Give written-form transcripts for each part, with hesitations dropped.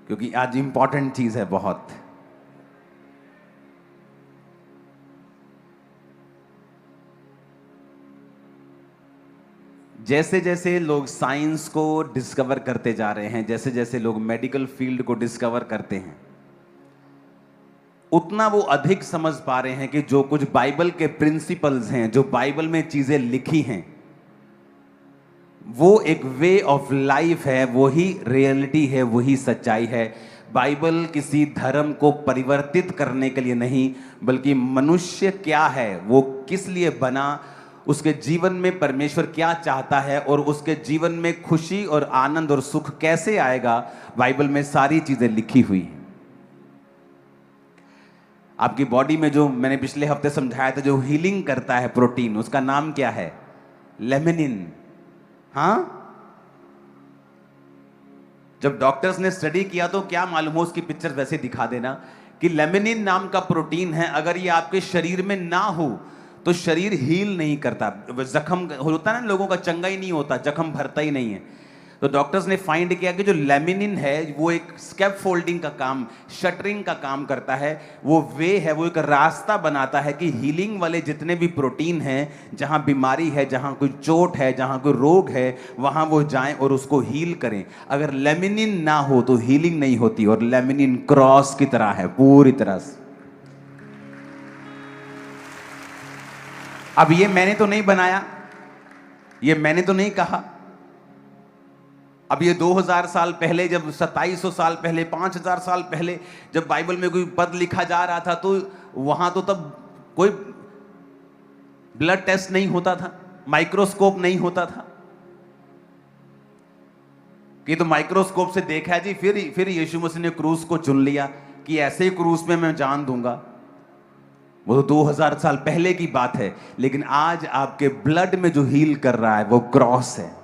क्योंकि आज इंपॉर्टेंट चीज है बहुत। जैसे जैसे लोग साइंस को डिस्कवर करते जा रहे हैं, जैसे जैसे लोग मेडिकल फील्ड को डिस्कवर करते हैं, उतना वो अधिक समझ पा रहे हैं कि जो कुछ बाइबल के प्रिंसिपल्स हैं, जो बाइबल में चीजें लिखी हैं, वो एक वे ऑफ लाइफ है, वही रियलिटी है, वही सच्चाई है। बाइबल किसी धर्म को परिवर्तित करने के लिए नहीं, बल्कि मनुष्य क्या है, वो किस लिए बना, उसके जीवन में परमेश्वर क्या चाहता है और उसके जीवन में खुशी और आनंद और सुख कैसे आएगा, बाइबल में सारी चीजें लिखी हुई हैं। आपकी बॉडी में जो मैंने पिछले हफ्ते समझाया था, जो हीलिंग करता है प्रोटीन, उसका नाम क्या है? लेमिनिन। हाँ, जब डॉक्टर्स ने स्टडी किया तो क्या मालूम हो, उसकी पिक्चर वैसे दिखा देना कि लेमिनिन नाम का प्रोटीन है, अगर ये आपके शरीर में ना हो तो शरीर हील नहीं करता। जख्म होता है ना लोगों का, चंगा ही नहीं होता, जख्म भरता ही नहीं है। तो डॉक्टर्स ने फाइंड किया कि जो लेमिनिन है वो एक स्कैप फोल्डिंग का काम, शटरिंग का काम करता है। वो वे है, वो एक रास्ता बनाता है कि हीलिंग वाले जितने भी प्रोटीन हैं, जहां बीमारी है, जहां कोई चोट है, जहां कोई रोग है, वहां वो जाएं और उसको हील करें। अगर लेमिनिन ना हो तो हीलिंग नहीं होती, और लेमिनिन क्रॉस की तरह है पूरी तरह से। अब ये मैंने तो नहीं बनाया, ये मैंने तो नहीं कहा। अब ये 2000 साल पहले, जब 2700 साल पहले, 5000 साल पहले जब बाइबल में कोई पद लिखा जा रहा था, तो वहां तो तब कोई ब्लड टेस्ट नहीं होता था, माइक्रोस्कोप नहीं होता था कि तो माइक्रोस्कोप से देखा है जी, फिर यीशु मसीह ने क्रूस को चुन लिया कि ऐसे ही क्रूस में मैं जान दूंगा। वो तो 2000 साल पहले की बात है। लेकिन आज आपके ब्लड में जो हील कर रहा है वो क्रॉस है।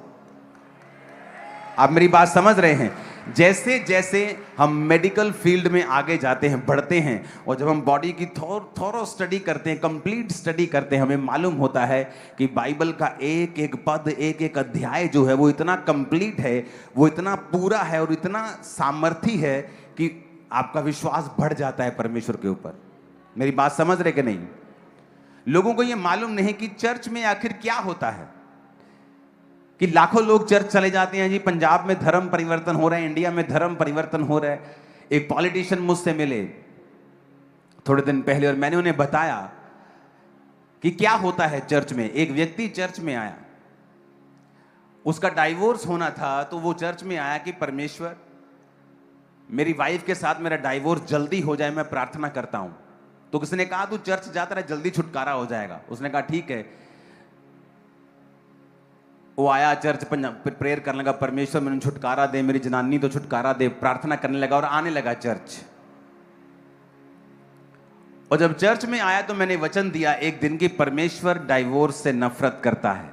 आप मेरी बात समझ रहे हैं? जैसे जैसे हम मेडिकल फील्ड में आगे जाते हैं, बढ़ते हैं, और जब हम बॉडी की थोरो स्टडी करते हैं, कंप्लीट स्टडी करते हैं, हमें मालूम होता है कि बाइबल का एक एक पद, एक एक अध्याय जो है वो इतना कंप्लीट है, वो इतना पूरा है और इतना सामर्थी है कि आपका विश्वास बढ़ जाता है परमेश्वर के ऊपर। मेरी बात समझ रहे कि नहीं? लोगों को यह मालूम नहीं कि चर्च में आखिर क्या होता है, कि लाखों लोग चर्च चले जाते हैं जी, पंजाब में धर्म परिवर्तन हो रहा है, इंडिया में धर्म परिवर्तन हो रहा है। एक पॉलिटिशियन मुझसे मिले थोड़े दिन पहले और मैंने उन्हें बताया कि क्या होता है चर्च में। एक व्यक्ति चर्च में आया, उसका डाइवोर्स होना था, तो वो चर्च में आया कि परमेश्वर, मेरी वाइफ के साथ मेरा डाइवोर्स जल्दी हो जाए, मैं प्रार्थना करता हूं। तो किसी ने कहा तू चर्च जाता रहे, जल्दी छुटकारा हो जाएगा। उसने कहा ठीक है। वो आया चर्च, प्रेयर करने लगा, परमेश्वर मैंने छुटकारा दे, मेरी जनानी तो छुटकारा दे, प्रार्थना करने लगा और आने लगा चर्च। और जब चर्च में आया तो मैंने वचन दिया एक दिन की, परमेश्वर डाइवोर्स से नफरत करता है।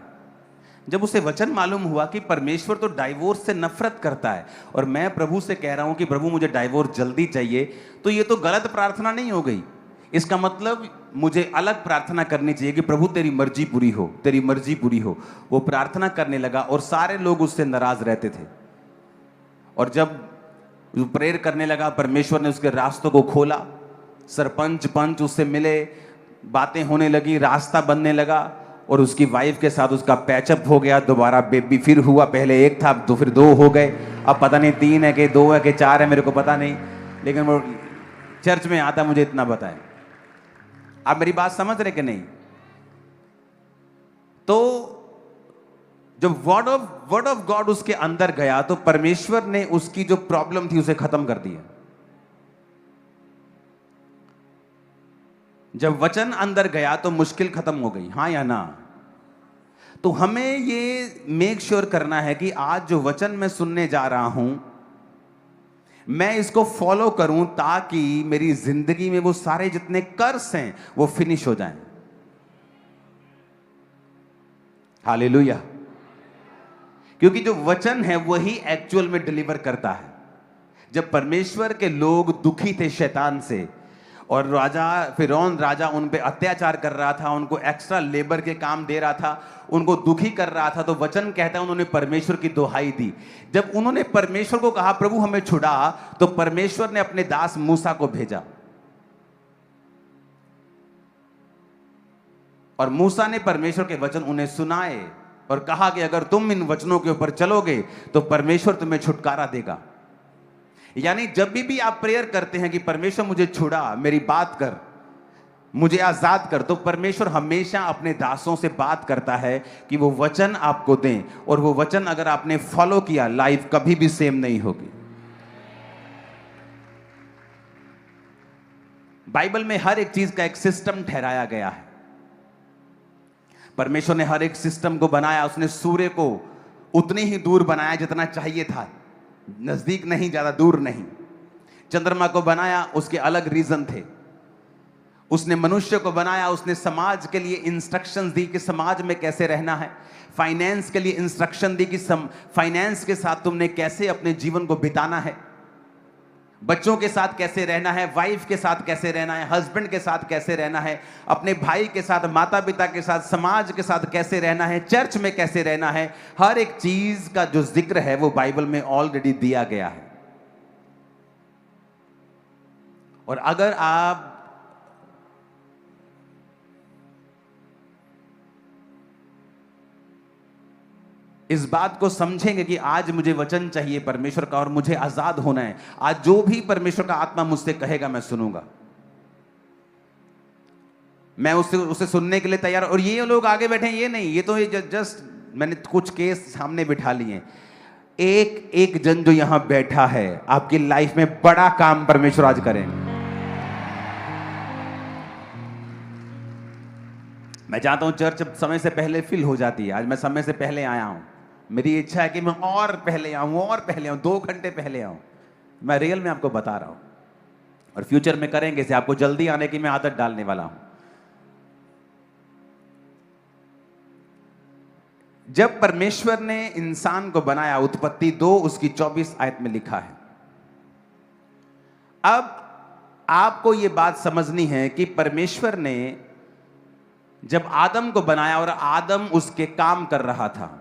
जब उसे वचन मालूम हुआ कि परमेश्वर तो डाइवोर्स से नफरत करता है और मैं प्रभु से कह रहा हूं कि प्रभु मुझे डाइवोर्स जल्दी चाहिए, तो ये तो गलत प्रार्थना नहीं हो गई। इसका मतलब मुझे अलग प्रार्थना करनी चाहिए कि प्रभु तेरी मर्जी पूरी हो, तेरी मर्जी पूरी हो। वो प्रार्थना करने लगा और सारे लोग उससे नाराज रहते थे। और जब प्रेयर करने लगा, परमेश्वर ने उसके रास्तों को खोला, सरपंच पंच उससे मिले, बातें होने लगी, रास्ता बनने लगा और उसकी वाइफ के साथ उसका पैचअप हो गया। दोबारा बेबी फिर हुआ, पहले एक था तो फिर 2 हो गए, अब पता नहीं 3 है कि 2 है कि 4 है, मेरे को पता नहीं। लेकिन वो चर्च में आता, मुझे इतना बताए। आप मेरी बात समझ रहे कि नहीं? तो जब वर्ड ऑफ गॉड उसके अंदर गया तो परमेश्वर ने उसकी जो प्रॉब्लम थी उसे खत्म कर दिया। जब वचन अंदर गया तो मुश्किल खत्म हो गई। हाँ या ना? तो हमें ये मेक श्योर करना है कि आज जो वचन मैं सुनने जा रहा हूं, मैं इसको फॉलो करूं ताकि मेरी जिंदगी में वो सारे जितने कर्स हैं वो फिनिश हो जाएं। हालेलुया। क्योंकि जो वचन है वही एक्चुअल में डिलीवर करता है। जब परमेश्वर के लोग दुखी थे शैतान से और राजा फिरौन राजा उन पे अत्याचार कर रहा था, उनको एक्स्ट्रा लेबर के काम दे रहा था, उनको दुखी कर रहा था। तो वचन कहता है उन्होंने परमेश्वर की दुहाई दी। जब उन्होंने परमेश्वर को कहा प्रभु हमें छुड़ा, तो परमेश्वर ने अपने दास मूसा को भेजा और मूसा ने परमेश्वर के वचन उन्हें सुनाए और कहा कि अगर तुम इन वचनों के ऊपर चलोगे तो परमेश्वर तुम्हें छुटकारा देगा। यानी जब भी आप प्रेयर करते हैं कि परमेश्वर मुझे छुड़ा, मेरी बात कर, मुझे आजाद कर, तो परमेश्वर हमेशा अपने दासों से बात करता है कि वो वचन आपको दें, और वो वचन अगर आपने फॉलो किया, लाइफ कभी भी सेम नहीं होगी। बाइबल में हर एक चीज का एक सिस्टम ठहराया गया है। परमेश्वर ने हर एक सिस्टम को बनाया। उसने सूर्य को उतनी ही दूर बनाया जितना चाहिए था, नजदीक नहीं, ज्यादा दूर नहीं। चंद्रमा को बनाया, उसके अलग रीजन थे। उसने मनुष्य को बनाया, उसने समाज के लिए इंस्ट्रक्शंस दी कि समाज में कैसे रहना है। फाइनेंस के लिए इंस्ट्रक्शन दी कि फाइनेंस के साथ तुमने कैसे अपने जीवन को बिताना है, बच्चों के साथ कैसे रहना है, वाइफ के साथ कैसे रहना है, हस्बैंड के साथ कैसे रहना है, अपने भाई के साथ, माता पिता के साथ, समाज के साथ कैसे रहना है, चर्च में कैसे रहना है। हर एक चीज का जो जिक्र है वो बाइबल में ऑलरेडी दिया गया है। और अगर आप इस बात को समझेंगे कि आज मुझे वचन चाहिए परमेश्वर का और मुझे आजाद होना है, आज जो भी परमेश्वर का आत्मा मुझसे कहेगा मैं सुनूंगा, मैं उसे सुनने के लिए तैयार। और ये लोग आगे बैठे हैं, ये नहीं, ये तो ये जस्ट मैंने कुछ केस सामने बिठा लिए। एक एक जन जो यहां बैठा है, आपकी लाइफ में बड़ा काम परमेश्वर आज करेंगे। मैं चाहता हूं चर्च समय से पहले फिल हो जाती है। आज मैं समय से पहले आया हूं। मेरी इच्छा है कि मैं और पहले आऊं, और पहले आऊं, 2 घंटे पहले आऊं। मैं रियल में आपको बता रहा हूं, और फ्यूचर में करेंगे से आपको जल्दी आने की मैं आदत डालने वाला हूं। जब परमेश्वर ने इंसान को बनाया, उत्पत्ति 2 उसकी 24 आयत में लिखा है। अब आपको यह बात समझनी है कि परमेश्वर ने जब आदम को बनाया और आदम उसके काम कर रहा था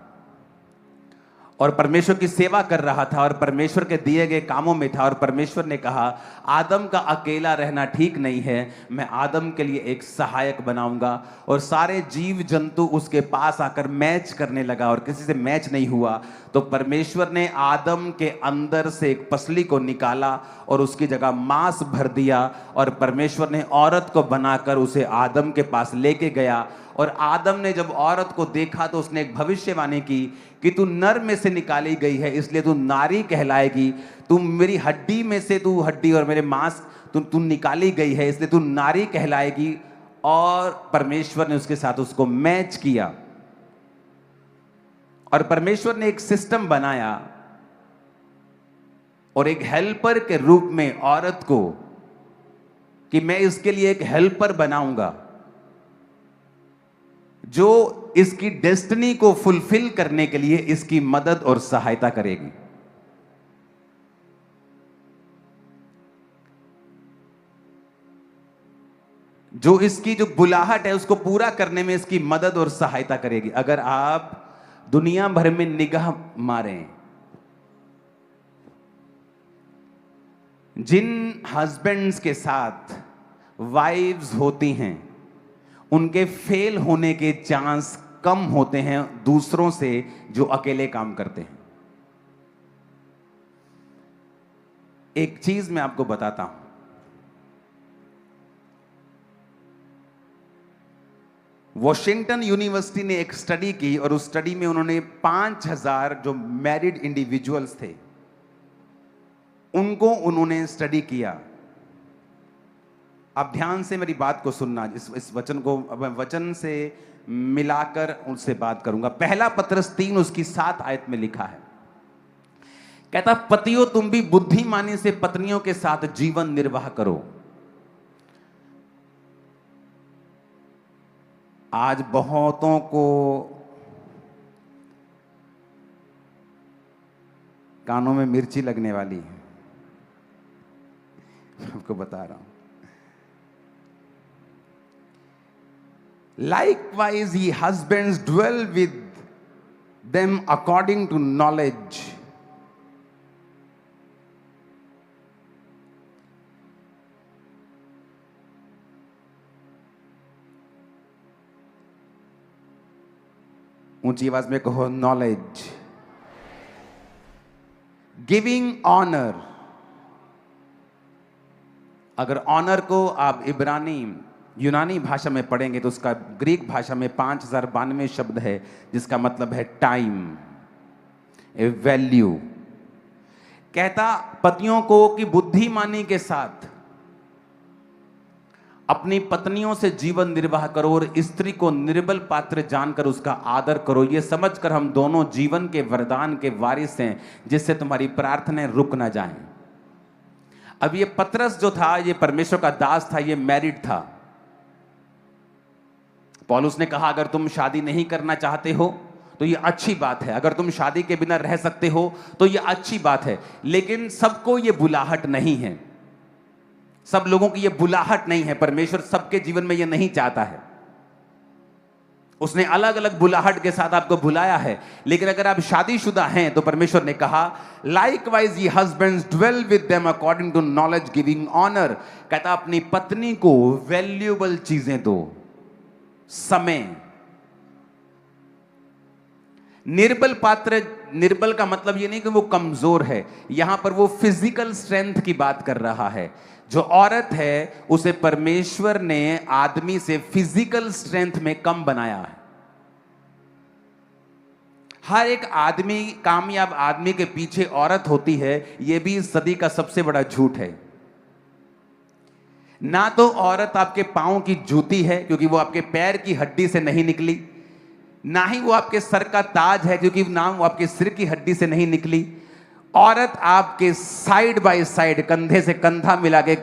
और परमेश्वर की सेवा कर रहा था और परमेश्वर के दिए गए कामों में था, और परमेश्वर ने कहा आदम का अकेला रहना ठीक नहीं है, मैं आदम के लिए एक सहायक बनाऊंगा। और सारे जीव जंतु उसके पास आकर मैच करने लगा और किसी से मैच नहीं हुआ। तो परमेश्वर ने आदम के अंदर से एक पसली को निकाला और उसकी जगह मांस भर दिया, और परमेश्वर ने औरत को बनाकर उसे आदम के पास लेके गया। और आदम ने जब औरत को देखा तो उसने एक भविष्यवाणी की कि तू नर में से निकाली गई है, इसलिए तू नारी कहलाएगी। तू मेरी हड्डी में से, तू हड्डी और मेरे मांस, तू निकाली गई है, इसलिए तू नारी कहलाएगी। और परमेश्वर ने उसके साथ उसको मैच किया, और परमेश्वर ने एक सिस्टम बनाया और एक हेल्पर के रूप में औरत को, कि मैं इसके लिए एक हेल्पर बनाऊंगा जो इसकी डेस्टिनी को फुलफिल करने के लिए इसकी मदद और सहायता करेगी। जो इसकी जो बुलाहट है उसको पूरा करने में इसकी मदद और सहायता करेगी। अगर आप दुनिया भर में निगाह मारें, जिन हस्बैंड्स के साथ वाइव्स होती हैं उनके फेल होने के चांस कम होते हैं दूसरों से जो अकेले काम करते हैं। एक चीज मैं आपको बताता हूं, वॉशिंगटन यूनिवर्सिटी ने एक स्टडी की और उस स्टडी में उन्होंने 5000 जो मैरिड इंडिविजुअल्स थे उनको उन्होंने स्टडी किया। अब ध्यान से मेरी बात को सुनना, इस वचन को अब मैं वचन से मिलाकर उनसे बात करूंगा। पहला पत्रस 3 उसकी 7 आयत में लिखा है, कहता पतियों तुम भी बुद्धिमानी से पत्नियों के साथ जीवन निर्वाह करो। आज बहुतों को कानों में मिर्ची लगने वाली है, मैं आपको बता रहा हूं। Likewise, ye husbands, dwell with them according to knowledge. ऊंची आवाज में कहो, नॉलेज. Giving honour. अगर ऑनर को आप यूनानी भाषा में पढ़ेंगे तो उसका ग्रीक भाषा में 5092 शब्द है, जिसका मतलब है टाइम, ए वैल्यू. कहता पतियों को कि बुद्धिमानी के साथ अपनी पत्नियों से जीवन निर्वाह करो और स्त्री को निर्बल पात्र जानकर उसका आदर करो, ये समझकर हम दोनों जीवन के वरदान के वारिस हैं, जिससे तुम्हारी प्रार्थनाएं रुक ना जाएं. अब ये पतरस जो था, ये परमेश्वर का दास था, ये मैरिड था. पौलुस ने कहा अगर तुम शादी नहीं करना चाहते हो तो ये अच्छी बात है, अगर तुम शादी के बिना रह सकते हो तो ये अच्छी बात है, लेकिन सबको ये बुलाहट नहीं है. सब लोगों की ये बुलाहट नहीं है. परमेश्वर सबके जीवन में ये नहीं चाहता है. उसने अलग अलग बुलाहट के साथ आपको बुलाया है. लेकिन अगर आप शादीशुदा हैं तो परमेश्वर ने कहा लाइकवाइज ये husbands dwell with them according to knowledge giving honour. कहता अपनी पत्नी को वैल्यूएबल चीजें दो, समय. निर्बल पात्र, निर्बल का मतलब ये नहीं कि वो कमजोर है, यहां पर वो फिजिकल स्ट्रेंथ की बात कर रहा है. जो औरत है उसे परमेश्वर ने आदमी से फिजिकल स्ट्रेंथ में कम बनाया है. हर एक आदमी, कामयाब आदमी के पीछे औरत होती है, यह भी इस सदी का सबसे बड़ा झूठ है. ना तो औरत आपके पांव की जूती है क्योंकि वो आपके पैर की हड्डी से नहीं निकली, ना ही वो आपके सर का ताज है क्योंकि ना वो आपके सिर की हड्डी से नहीं निकली. औरत आपके साइड बाय साइड, कंधे से कंधा मिला के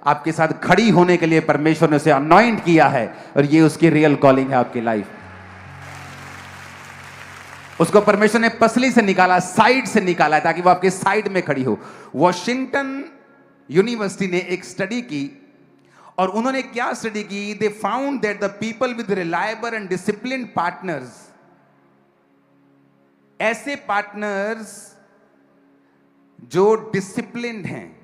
आपके साथ खड़ी होने के लिए परमेश्वर ने उसे अनॉइंट किया है, और ये उसकी रियल कॉलिंग है आपकी लाइफ. उसको परमेश्वर ने पसली से निकाला, साइड से निकाला है, ताकि वो आपके साइड में खड़ी हो. वॉशिंगटन यूनिवर्सिटी ने एक स्टडी की, और उन्होंने क्या स्टडी की? They found that the people with reliable and discipline partners, ऐसे पार्टनर्स जो डिसिप्लिन्ड हैं,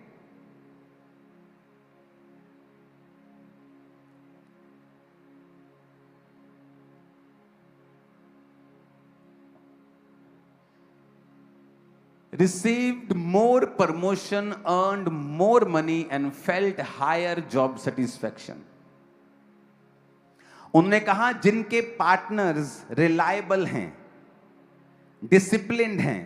received more promotion, earned more money and felt higher job satisfaction. उन्होंने कहा जिनके पार्टनर्स रिलायबल हैं, डिसिप्लिन्ड हैं,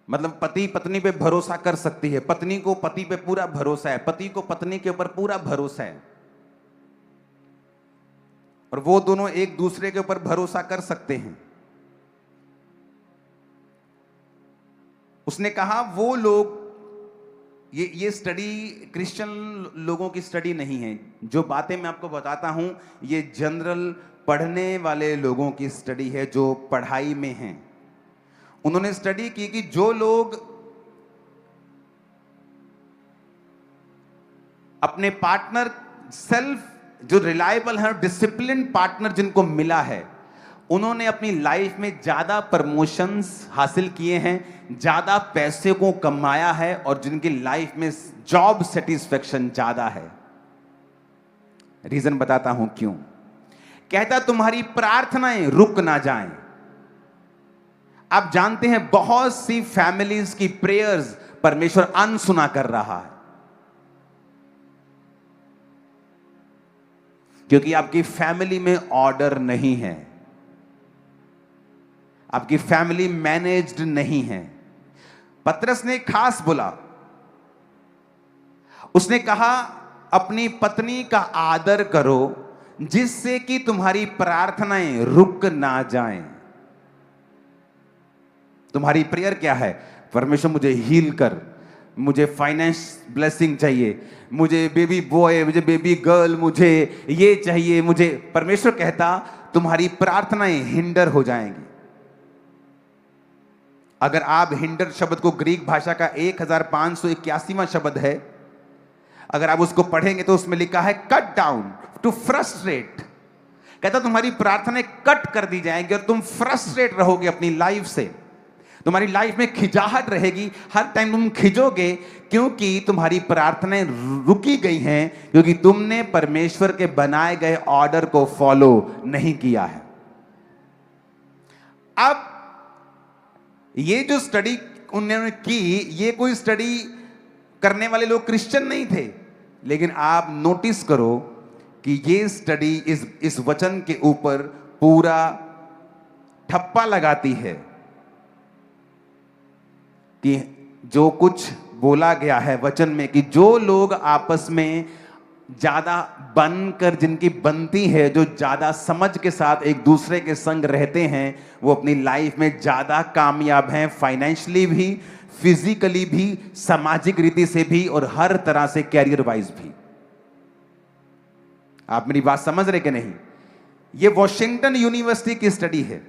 मतलब पति पत्नी पे भरोसा कर सकती है, पत्नी को पति पे पूरा भरोसा है, पति को पत्नी के ऊपर पूरा भरोसा है, और वो दोनों एक दूसरे के ऊपर भरोसा कर सकते हैं. उसने कहा वो लोग, ये स्टडी क्रिश्चियन लोगों की स्टडी नहीं है, जो बातें मैं आपको बताता हूं ये जनरल पढ़ने वाले लोगों की स्टडी है जो पढ़ाई में हैं. उन्होंने स्टडी की कि जो लोग अपने पार्टनर जो रिलायबल है, डिसिप्लिन पार्टनर जिनको मिला है, उन्होंने अपनी लाइफ में ज्यादा प्रमोशंस हासिल किए हैं, ज्यादा पैसे को कमाया है, और जिनकी लाइफ में जॉब सेटिस्फेक्शन ज्यादा है. रीजन बताता हूं क्यों. कहता तुम्हारी प्रार्थनाएं रुक ना जाएं. आप जानते हैं बहुत सी फैमिलीज की प्रेयर्स परमेश्वर अनसुना कर रहा है, क्योंकि आपकी फैमिली में ऑर्डर नहीं है, आपकी फैमिली मैनेज्ड नहीं है. पतरस ने खास बोला, उसने कहा अपनी पत्नी का आदर करो जिससे कि तुम्हारी प्रार्थनाएं रुक ना जाएं. तुम्हारी प्रेयर क्या है? परमेश्वर मुझे हील कर, मुझे फाइनेंस ब्लेसिंग चाहिए, मुझे बेबी बॉय, मुझे बेबी गर्ल, मुझे ये चाहिए, मुझे. परमेश्वर कहता तुम्हारी प्रार्थनाएं हिंडर हो जाएंगी. अगर आप हिंडर शब्द को, ग्रीक भाषा का 1581वां शब्द है, अगर आप उसको पढ़ेंगे तो उसमें लिखा है कट डाउन टू फ्रस्ट्रेट। कहता तुम्हारी प्रार्थनाएं कट कर दी जाएंगी और तुम फ्रस्ट्रेट रहोगे अपनी लाइफ से। तुम्हारी लाइफ में खिंचाहट रहेगी, हर टाइम तुम खिंचोगे, क्योंकि तुम्हारी प्रार्थनाएं रुकी गई हैं, क्योंकि तुमने परमेश्वर के बनाए गए ऑर्डर को फॉलो नहीं किया है। अब ये जो स्टडी उन्होंने की, ये कोई स्टडी करने वाले लोग क्रिश्चियन नहीं थे, लेकिन आप नोटिस करो कि ये स्टडी इस वचन के ऊपर पूरा ठप्पा लगाती है कि जो कुछ बोला गया है वचन में, कि जो लोग आपस में ज्यादा बनकर, जिनकी बनती है, जो ज्यादा समझ के साथ एक दूसरे के संग रहते हैं, वो अपनी लाइफ में ज्यादा कामयाब हैं, फाइनेंशियली भी, फिजिकली भी, सामाजिक रीति से भी, और हर तरह से कैरियर वाइज भी। आप मेरी बात समझ रहे कि नहीं? ये वॉशिंगटन यूनिवर्सिटी की स्टडी है।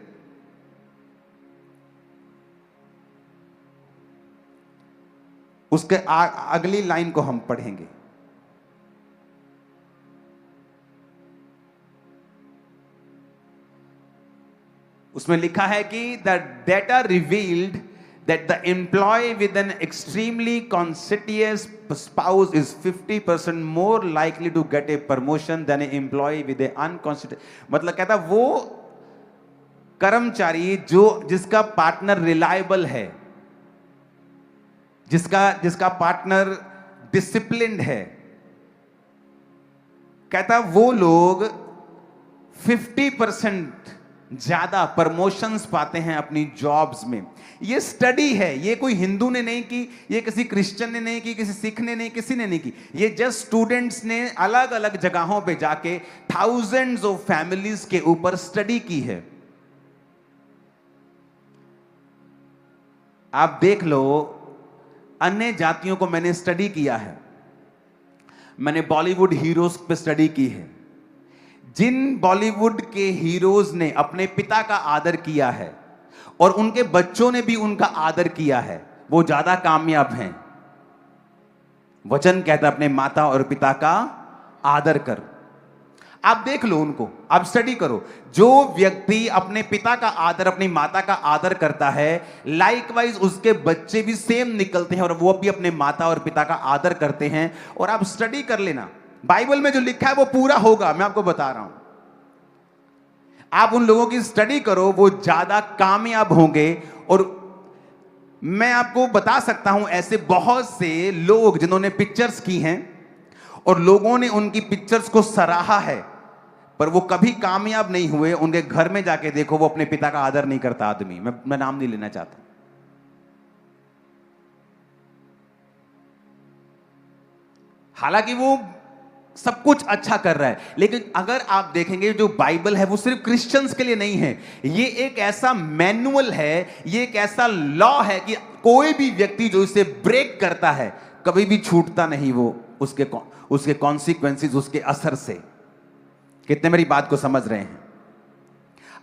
उसके अगली लाइन को हम पढ़ेंगे। उसमें लिखा है कि the data revealed that the employee with an extremely conscientious spouse is 50% more likely to get a promotion than a employee with a unconscientious. मतलब कहता वो कर्मचारी जिसका पार्टनर रिलायबल है, जिसका पार्टनर डिसिप्लिन्ड है, कहता वो लोग 50% ज्यादा प्रमोशंस पाते हैं अपनी जॉब्स में। ये स्टडी है, ये कोई हिंदू ने नहीं की, ये किसी क्रिश्चियन ने नहीं की, किसी सिख ने नहीं, किसी ने नहीं की। ये जस्ट स्टूडेंट्स ने अलग अलग जगहों पे जाके थाउजेंड्स ऑफ फैमिलीज के ऊपर स्टडी की है। आप देख लो, अन्य जातियों को मैंने स्टडी किया है, मैंने बॉलीवुड हीरोज पे स्टडी की है। जिन बॉलीवुड के हीरोज ने अपने पिता का आदर किया है और उनके बच्चों ने भी उनका आदर किया है, वो ज्यादा कामयाब हैं। वचन कहता है अपने माता और पिता का आदर कर। आप देख लो उनको, आप स्टडी करो। जो व्यक्ति अपने पिता का आदर, अपनी माता का आदर करता है, लाइकवाइज उसके बच्चे भी सेम निकलते हैं और वो भी अपने माता और पिता का आदर करते हैं। और आप स्टडी कर लेना, बाइबल में जो लिखा है वो पूरा होगा, मैं आपको बता रहा हूं। आप उन लोगों की स्टडी करो, वो ज्यादा कामयाब होंगे। और मैं आपको बता सकता हूं ऐसे बहुत से लोग जिन्होंने पिक्चर्स की हैं और लोगों ने उनकी पिक्चर्स को सराहा है, पर वो कभी कामयाब नहीं हुए। उनके घर में जाके देखो, वो अपने पिता का आदर नहीं करता आदमी। मैं नाम नहीं लेना चाहता। हालांकि वो सब कुछ अच्छा कर रहा है, लेकिन अगर आप देखेंगे जो बाइबल है वो सिर्फ क्रिश्चियंस के लिए नहीं है। ये एक ऐसा मैनुअल है, ये एक ऐसा लॉ है कि कोई भी व्यक्ति जो इसे ब्रेक करता है कभी भी छूटता नहीं वो उसके कॉन्सिक्वेंसेस, उसके असर से। कितने मेरी बात को समझ रहे हैं?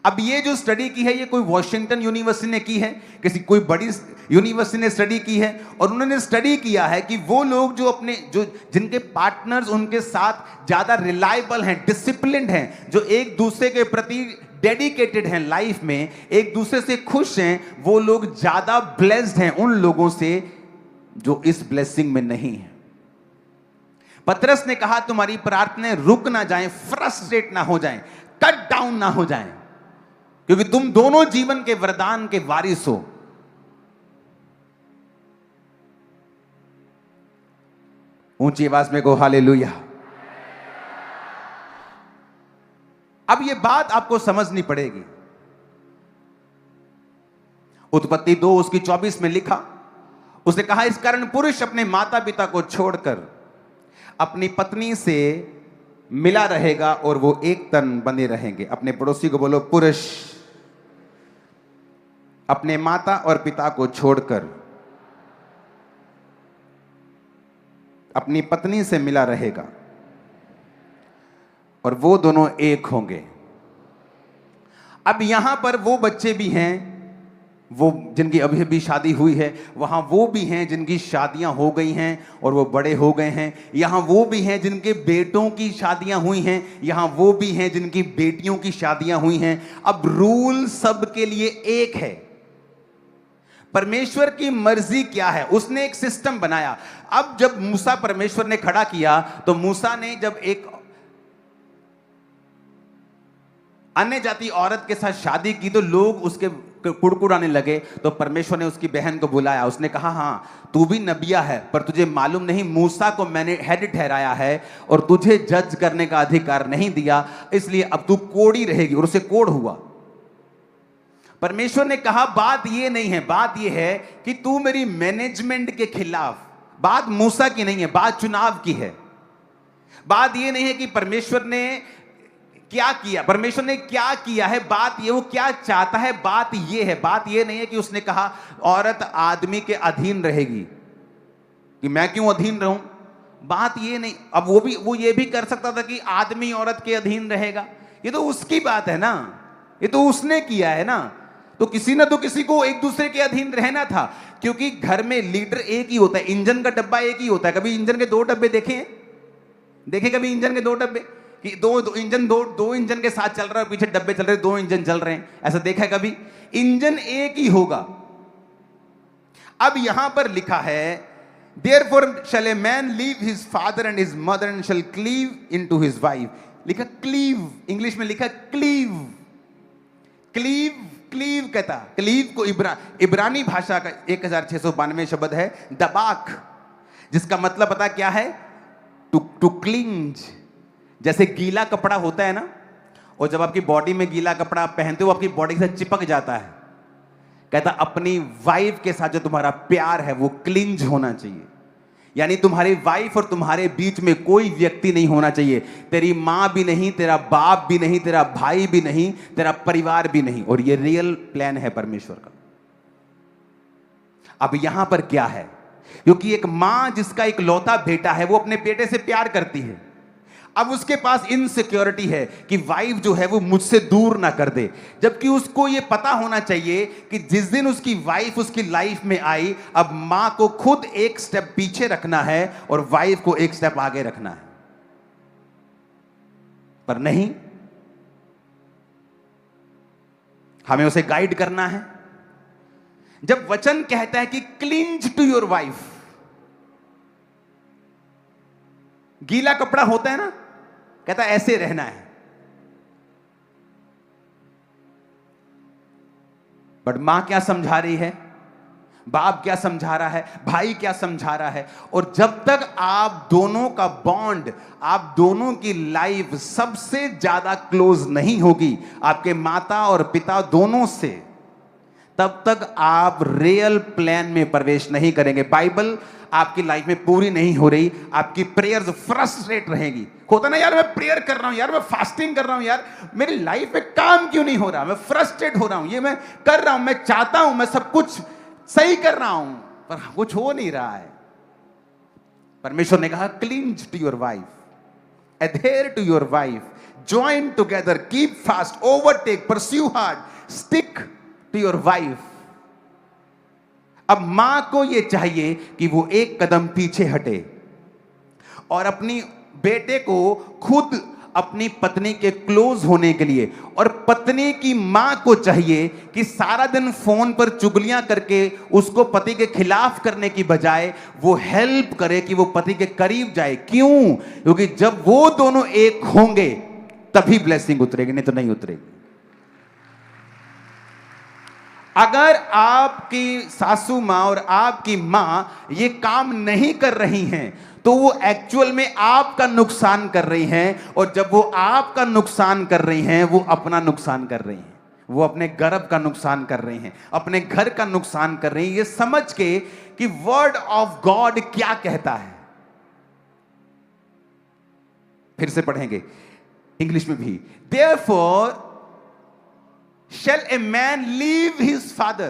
अब ये जो स्टडी की है, ये कोई वॉशिंगटन यूनिवर्सिटी ने की है, कोई बड़ी यूनिवर्सिटी ने स्टडी की है। और उन्होंने स्टडी किया है कि वो लोग जो जिनके पार्टनर्स उनके साथ ज्यादा रिलायबल हैं, डिसिप्लिन्ड हैं, जो एक दूसरे के प्रति डेडिकेटेड हैं, लाइफ में एक दूसरे से खुश हैं, वो लोग ज्यादा ब्लेस्ड हैं उन लोगों से जो इस ब्लेसिंग में नहीं है। पतरस ने कहा तुम्हारी प्रार्थनाएं रुक ना जाएं, फ्रस्ट्रेट ना हो जाएं, कट डाउन ना हो जाएं, क्योंकि तुम दोनों जीवन के वरदान के वारिस हो। ऊंची आवाज में कहो हालेलुया। अब यह बात आपको समझनी पड़ेगी। उत्पत्ति 2 उसकी 24 में लिखा, उसने कहा इस कारण पुरुष अपने माता पिता को छोड़कर अपनी पत्नी से मिला रहेगा और वो एक तन बने रहेंगे। अपने पड़ोसी को बोलो, पुरुष अपने माता और पिता को छोड़कर अपनी पत्नी से मिला रहेगा और वो दोनों एक होंगे। अब यहां पर वो बच्चे भी हैं वो जिनकी अभी अभी शादी हुई है, वहां वो भी हैं जिनकी शादियां हो गई हैं और वो बड़े हो गए हैं। यहां वो भी हैं जिनके बेटों की शादियां हुई हैं, यहां वो भी हैं जिनकी बेटियों की शादियां हुई हैं। अब रूल सबके लिए एक है। परमेश्वर की मर्जी क्या है, उसने एक सिस्टम बनाया। अब जब मूसा परमेश्वर ने खड़ा किया, तो मूसा ने जब एक अन्य जाति औरत के साथ शादी की तो लोग उसके कुड़कुड़ाने लगे। तो परमेश्वर ने उसकी बहन को बुलाया, उसने कहा, हाँ तू भी नबिया है, पर तुझे मालूम नहीं मूसा को मैंने हेड ठहराया है और तुझे जज करने का अधिकार नहीं दिया, इसलिए अब तू कोड़ी रहेगी। और उसे कोड़ हुआ। परमेश्वर ने कहा बात ये नहीं है, बात ये है कि तू मेरी मैनेजमेंट के खिलाफ, बात मूसा की नहीं है, बात चुनाव की है। बात ये नहीं है कि परमेश्वर ने क्या किया, परमेश्वर ने क्या किया है, बात ये वो क्या चाहता है, बात ये है। बात ये नहीं है कि उसने कहा औरत आदमी के अधीन रहेगी, कि मैं क्यों अधीन रहूं, बात ये नहीं। अब वो ये भी कर सकता था कि आदमी औरत के अधीन रहेगा, ये तो उसकी बात है ना, ये तो उसने किया है ना। तो किसी ना तो किसी को एक दूसरे के अधीन रहना था, क्योंकि घर में लीडर एक ही होता है, इंजन का डब्बा एक ही होता है। कभी इंजन के दो डब्बे देखे कभी इंजन के दो डब्बे, कि दो इंजन के साथ चल रहा है और पीछे डब्बे चल रहे हैं, दो इंजन चल रहे हैं, ऐसा देखा है कभी? इंजन एक ही होगा। अब यहां पर लिखा है therefore shall a man leave his father and his mother and shall cleave into his wife। लिखा क्लीव, इंग्लिश में लिखा क्लीव। क्लीव कहता, क्लीव को इब्रानी भाषा का 1692 शब्द है दबाक, जिसका मतलब पता क्या है? To cleanse. जैसे गीला कपड़ा होता है ना, और जब आपकी बॉडी में गीला कपड़ा आप पहनते हो, आपकी बॉडी से चिपक जाता है। कहता अपनी वाइफ के साथ जो तुम्हारा प्यार है वो क्लिंज होना चाहिए, यानी तुम्हारी वाइफ और तुम्हारे बीच में कोई व्यक्ति नहीं होना चाहिए। तेरी मां भी नहीं, तेरा बाप भी नहीं, तेरा भाई भी नहीं, तेरा परिवार भी नहीं। और ये रियल प्लान है परमेश्वर का। अब यहां पर क्या है? क्योंकि एक मां जिसका एक लौता बेटा है, वो अपने बेटे से प्यार करती है। अब उसके पास इनसिक्योरिटी है कि वाइफ जो है वो मुझसे दूर ना कर दे, जबकि उसको ये पता होना चाहिए कि जिस दिन उसकी वाइफ उसकी लाइफ में आई, अब मां को खुद एक स्टेप पीछे रखना है और वाइफ को एक स्टेप आगे रखना है। पर नहीं, हमें उसे गाइड करना है। जब वचन कहता है कि क्लिंज टू योर वाइफ, गीला कपड़ा होता है ना, कहता है ऐसे रहना है। बट मां क्या समझा रही है, बाप क्या समझा रहा है, भाई क्या समझा रहा है? और जब तक आप दोनों का बॉन्ड, आप दोनों की लाइफ सबसे ज्यादा क्लोज नहीं होगी आपके माता और पिता दोनों से, तब तक आप रियल प्लान में प्रवेश नहीं करेंगे। बाइबल आपकी लाइफ में पूरी नहीं हो रही, आपकी प्रेयर्स फ्रस्ट्रेट रहेगी। होता ना, यार मैं प्रेयर कर रहा हूं, यार मैं फास्टिंग कर रहा हूं, यार मेरी लाइफ में काम क्यों नहीं हो रहा, मैं फ्रस्ट्रेट हो रहा हूं, ये मैं कर रहा हूं, मैं चाहता हूं, मैं सब कुछ सही कर रहा हूं, पर कुछ हो नहीं रहा है। परमेश्वर ने कहा cleanse to your wife, adhere to your wife, join together, keep fast, overtake, pursue hard, stick to your wife. अब मां को यह चाहिए कि वो एक कदम पीछे हटे और अपनी बेटे को खुद अपनी पत्नी के क्लोज होने के लिए, और पत्नी की मां को चाहिए कि सारा दिन फोन पर चुगलियां करके उसको पति के खिलाफ करने की बजाय वो हेल्प करे कि वो पति के करीब जाए। क्यों? क्योंकि जब वो दोनों एक होंगे तभी ब्लेसिंग उतरेगी, नहीं तो नहीं उतरेगी। अगर आपकी सासू मां और आपकी मां ये काम नहीं कर रही हैं, तो वो एक्चुअल में आपका नुकसान कर रही हैं, और जब वो आपका नुकसान कर रही हैं, वो अपना नुकसान कर रही हैं, वो अपने गर्भ का नुकसान कर रही हैं, अपने घर का नुकसान कर रही हैं, ये समझ के कि वर्ड ऑफ गॉड क्या कहता है। फिर से पढ़ेंगे इंग्लिश में भी। Therefore shall a man leave his father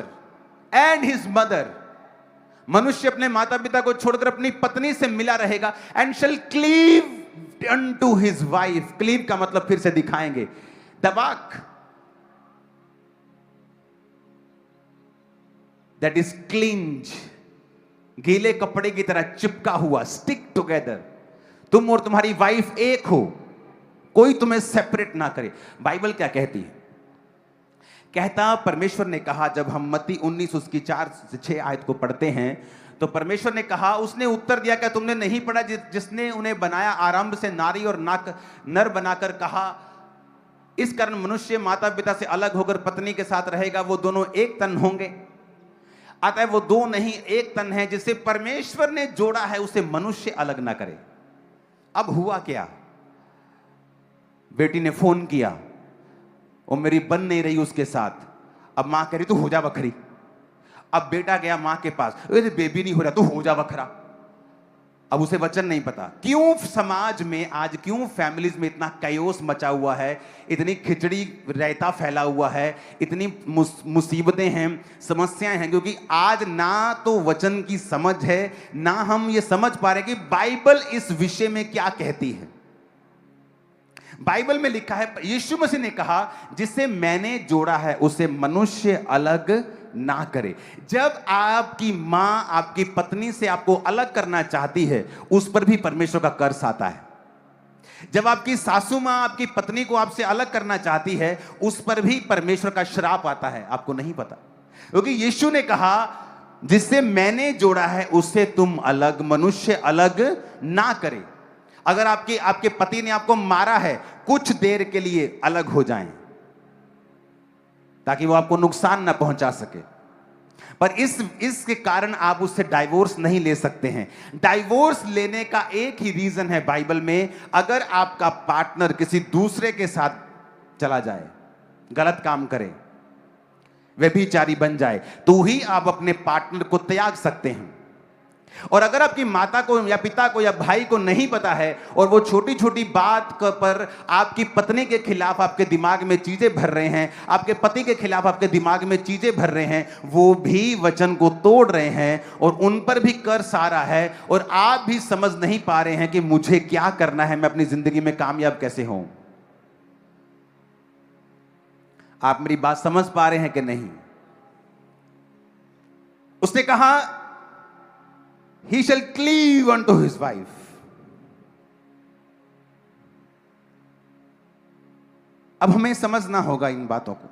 and his mother, मनुष्य अपने माता पिता को छोड़कर अपनी पत्नी से मिला रहेगा, and shall cleave unto his wife। Cleave का मतलब फिर से दिखाएंगे, दबाक। दैट इज क्लिंज, गीले कपड़े की तरह चिपका हुआ, स्टिक टुगेदर। तुम और तुम्हारी वाइफ एक हो, कोई तुम्हें सेपरेट ना करे। बाइबल क्या कहती है? कहता परमेश्वर ने कहा, जब हम मत्ती 19 उसकी 4 से 6 आयत को पढ़ते हैं, तो परमेश्वर ने कहा, उसने उत्तर दिया, क्या तुमने नहीं पढ़ा जिसने उन्हें बनाया आरंभ से नारी और नर बनाकर कहा, इस कारण मनुष्य माता पिता से अलग होकर पत्नी के साथ रहेगा, वो दोनों एक तन होंगे। अतः वो दो नहीं एक तन है, जिसे परमेश्वर ने जोड़ा है उसे मनुष्य अलग ना करे। अब हुआ क्या? बेटी ने फोन किया, और मेरी बन नहीं रही उसके साथ। अब मां कह रही तू हो जा बखरी। अब बेटा गया मां के पास, अरे बेबी नहीं हो रहा, तू हो जा बखरा। अब उसे वचन नहीं पता। क्यों समाज में आज, क्यों फैमिलीज में इतना कयोस मचा हुआ है, इतनी खिचड़ी रायता फैला हुआ है, इतनी मुसीबतें हैं, समस्याएं हैं? क्योंकि आज ना तो वचन की समझ है, ना हम ये समझ पा रहे कि बाइबल इस विषय में क्या कहती है। बाइबल में लिखा है, यीशु मसीह ने कहा, जिसे मैंने जोड़ा है उसे मनुष्य अलग ना करे। जब आपकी मां आपकी पत्नी से आपको अलग करना चाहती है, उस पर भी परमेश्वर का कर्स आता है। जब आपकी सासू मां आपकी पत्नी को आपसे अलग करना चाहती है, उस पर भी परमेश्वर का श्राप आता है। आपको नहीं पता, क्योंकि यीशु ने कहा, जिससे मैंने जोड़ा है उसे तुम अलग, मनुष्य अलग ना करे। अगर आपके पति ने आपको मारा है, कुछ देर के लिए अलग हो जाएं, ताकि वो आपको नुकसान ना पहुंचा सके। पर इसके कारण आप उससे डाइवोर्स नहीं ले सकते हैं। डाइवोर्स लेने का एक ही रीजन है बाइबल में, अगर आपका पार्टनर किसी दूसरे के साथ चला जाए, गलत काम करे, व्यभिचारी बन जाए, तो ही आप अपने पार्टनर को त्याग सकते हैं। और अगर आपकी माता को या पिता को या भाई को नहीं पता है, और वो छोटी छोटी बात पर आपकी पत्नी के खिलाफ आपके दिमाग में चीजें भर रहे हैं, आपके पति के खिलाफ आपके दिमाग में चीजें भर रहे हैं, वो भी वचन को तोड़ रहे हैं और उन पर भी कर्स आ रहा है, और आप भी समझ नहीं पा रहे हैं कि मुझे क्या करना है, मैं अपनी जिंदगी में कामयाब कैसे हूं। आप मेरी बात समझ पा रहे हैं कि नहीं? उसने कहा, he shall cleave unto his wife. अब हमें समझना होगा इन बातों को।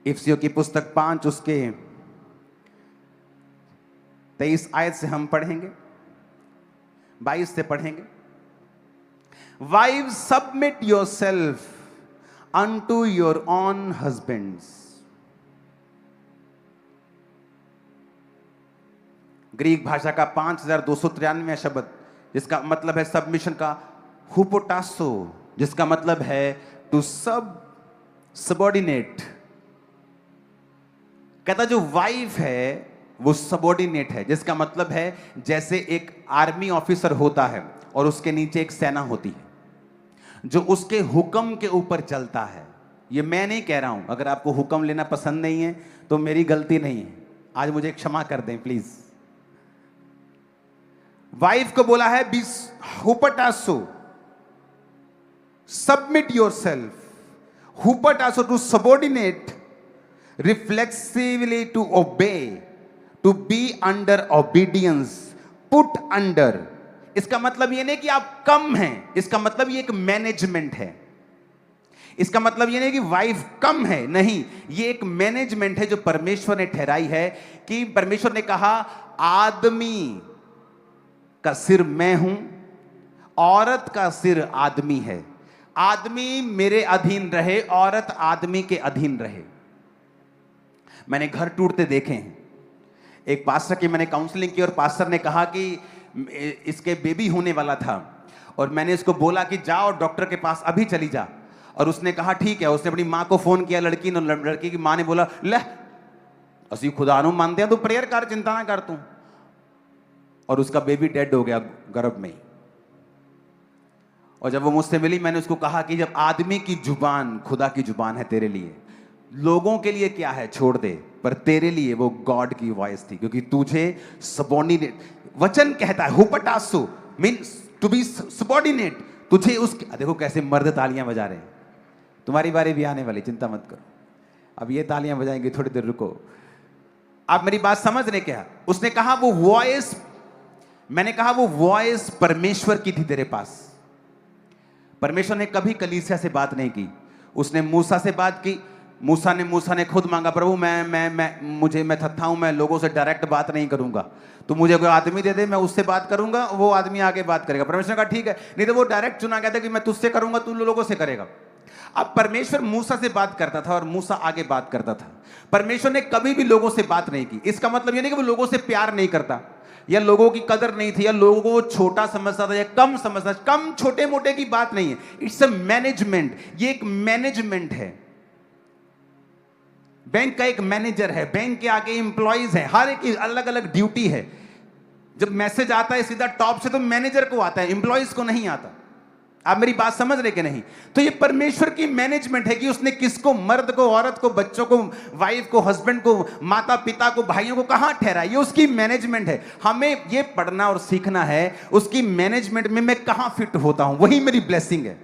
इफिसियों की पुस्तक 5 उसके 23 आयत से हम पढ़ेंगे, 22 से पढ़ेंगे। Wives, submit yourself unto your own husbands. Greek भाषा का 5293 शब्द, जिसका मतलब है सबमिशन का हुपोटासो, जिसका मतलब है टू सबऑर्डिनेट। कहता जो वाइफ है वो सबऑर्डिनेट है, जिसका मतलब है जैसे एक आर्मी ऑफिसर होता है और उसके नीचे एक सेना होती है जो उसके हुक्म के ऊपर चलता है। ये मैं नहीं कह रहा हूं, अगर आपको हुक्म लेना पसंद नहीं है तो मेरी गलती नहीं है, आज मुझे क्षमा कर दें प्लीज। वाइफ को बोला है बी हुपटासो, सबमिट योरसेल्फ, हुपटासो to subordinate, reflexively to obey, to be under obedience, put under. इसका मतलब ये नहीं कि आप कम हैं, इसका मतलब ये एक मैनेजमेंट है। इसका मतलब ये नहीं कि वाइफ कम है, नहीं, ये एक मैनेजमेंट है जो परमेश्वर ने ठहराई है। कि परमेश्वर ने कहा आदमी का सिर मैं हूं, औरत का सिर आदमी है। आदमी मेरे अधीन रहे, औरत आदमी के अधीन रहे। मैंने घर टूटते देखे हैं। एक पास्टर की मैंने काउंसलिंग की और पास्टर ने कहा कि इसके बेबी होने वाला था और मैंने इसको बोला कि जाओ डॉक्टर के पास अभी चली जा, और उसने कहा ठीक है। उसने अपनी माँ को फोन किया, लड़की ने, लड़की की माँ ने बोला ले असी खुदा नु मानते हैं, तू प्रेयर कर, चिंता ना कर तू। और उसका बेबी डेड हो गया गर्भ में। और जब वो मुझसे मिली मैंने उसको कहा कि जब आदमी की जुबान खुदा की जुबान है तेरे लिए, लोगों के लिए क्या है छोड़ दे, पर तेरे लिए वो गॉड की वॉइस थी, क्योंकि तुझे सबऑर्डिनेट, वचन कहता है हुपटासो मींस टू बी सबऑर्डिनेट, तुझे उसके, देखो कैसे मर्द तालियां बजा रहे हैं, तुम्हारी बारी भी आने वाली, चिंता मत करो। अब ये तालियां बजाएंगे, थोड़ी देर रुको। आप मेरी बात समझ रहे क्या? उसने कहा वो वॉइस, मैंने कहा वो वॉइस परमेश्वर की थी तेरे पास। परमेश्वर ने कभी कलीसिया से बात नहीं की, उसने मूसा से बात की। मूसा ने खुद मांगा, प्रभु मैं थत्था हूं, मैं लोगों से डायरेक्ट बात नहीं करूंगा, तू मुझे कोई आदमी दे दे, मैं उससे बात करूंगा, वो आदमी आगे बात करेगा। परमेश्वर ने कहा ठीक है, नहीं तो वो डायरेक्ट चुना गया था कि मैं तुझसे करूंगा, तू लोगों से करेगा। अब परमेश्वर मूसा से बात करता था और मूसा आगे बात करता था। परमेश्वर ने कभी भी लोगों से बात नहीं की। इसका मतलब ये नहीं कि वो लोगों से प्यार नहीं करता, या लोगों की कदर नहीं थी, या लोगों को वो छोटा समझता था या कम समझता। कम छोटे मोटे की बात नहीं है, इट्स अ मैनेजमेंट। ये एक मैनेजमेंट है। बैंक का एक मैनेजर है, बैंक के आगे एम्प्लॉइज हैं, हर एक की अलग अलग ड्यूटी है। जब मैसेज आता है सीधा टॉप से तो मैनेजर को आता है, एम्प्लॉइज को नहीं आता। आप मेरी बात समझ रहे कि नहीं? तो ये परमेश्वर की मैनेजमेंट है कि उसने किसको, मर्द को, औरत को, बच्चों को, वाइफ को, हस्बैंड को, माता पिता को, भाइयों को कहां ठहरा। ये उसकी मैनेजमेंट है। हमें ये पढ़ना और सीखना है उसकी मैनेजमेंट में मैं कहां फिट होता हूं, वही मेरी ब्लेसिंग है।